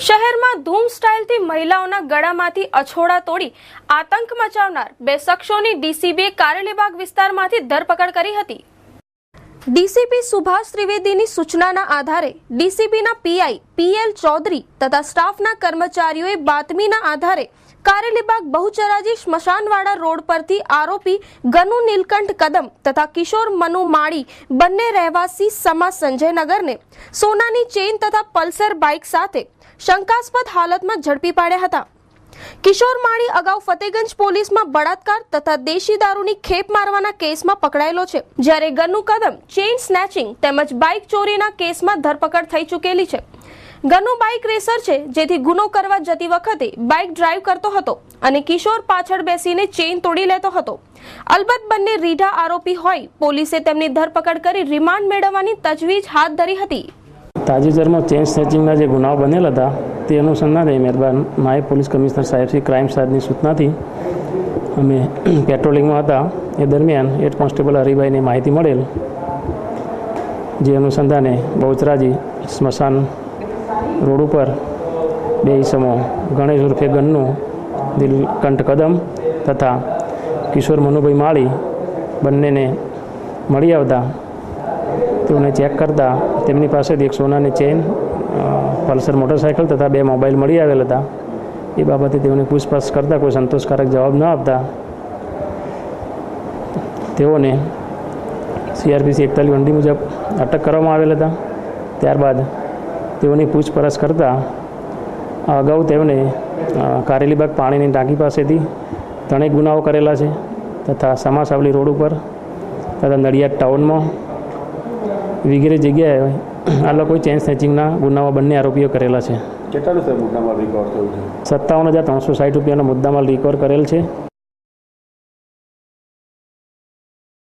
શહેરમાં ધૂમ સ્ટાઇલથી મહિલાઓના ગળામાંથી અછોડા તોડી આતંક મચાવનાર બે શખ્સોની ડીસીબીએ કારેલીબાગ વિસ્તારમાંથી ધરપકડ કરી હતી। ડીસીપી સુભાષ ત્રિવેદીની સૂચનાના આધારે ડીસીબીના પીઆઈ પીએલ ચૌધરી તથા સ્ટાફના કર્મચારીઓએ બાતમીના આધારે કારેલીબાગ બહુચરાજી સ્મશાનવાડા રોડ પરથી આરોપી ગનુ નીલકંઠ કદમ તથા કિશોર મનુ માળી બંને રહેવાસી સમા સંજયનગરને સોનાની ચેઇન તથા પલ્સર બાઇક સાથે શંકાસ્પદ હાલતમાં ઝડપી પાડ્યા હતા। કિશોર માળી અગાઉ ફતેગંજ પોલીસમાં બળાત્કાર તથા દેશી દારૂની ખેપ મારવાના કેસમાં પકડાયેલો છે, જ્યારે ગનુ કદમ ચેઇન સ્નેચિંગ તેમજ બાઇક ચોરીના કેસમાં ધરપકડ થઈ ચૂકેલી છે। ગનુ બાઇક રેસર છે, જેથી ગુનો કરવા જતી વખતે બાઇક ડ્રાઈવ કરતો હતો અને કિશોર પાછળ બેસીને ચેઇન તોડી લેતો હતો। અલબત્ત બંને રીઢા આરોપી હોય પોલીસે તેમની ધરપકડ કરી રિમાન્ડ મેળવવાની તજવીજ હાથ ધરી હતી। તાજેતરમાં ચેઇન સ્નેચિંગના જે ગુનાઓ બનેલા હતા તે અનુસંધાને મહેરબાન નાયબ પોલીસ કમિશનર સાહેબ શ્રી ક્રાઇમ બ્રાન્ચની સૂચનાથી અમે પેટ્રોલિંગમાં હતા। એ દરમિયાન હેડ કોન્સ્ટેબલ હરિભાઈને માહિતી મળેલ, જે અનુસંધાને બહુચરાજી સ્મશાન રોડ ઉપર બે ઈસમો ગણેશ ઉર્ફે ગન્નુ નીલકંઠ કદમ તથા કિશોર મનુભાઈ માળી બંનેને મળી આવતા તેઓને ચેક કરતા તેમની પાસેથી એક સોનાની ચેઇન, પલ્સર મોટરસાઇકલ તથા બે મોબાઈલ મળી આવેલ હતા। એ બાબતે તેઓને પૂછપરછ કરતાં કોઈ સંતોષકારક જવાબ ન આપતા તેઓને CRPC 41 વંડી મુજબ અટક કરવામાં આવેલ હતા। ત્યારબાદ તેઓની પૂછપરછ કરતાં અગાઉ તેમને કારેલીબાગ પાણીની ટાંકી પાસેથી ત્રણેક ગુનાઓ કરેલા છે તથા સમાસાવલી રોડ ઉપર તથા નડિયાદ ટાઉનમાં વગેરે જગ્યાએ આ લોકોએ ચેઇન સ્નેચિંગના ગુનાઓ બંને આરોપીઓ કરેલા છે। કેટલાનું મુદ્દામાલ રિકવર થયું છે? 57,360 રૂપિયાનો મુદ્દામાલ રિકવર કરેલ છે।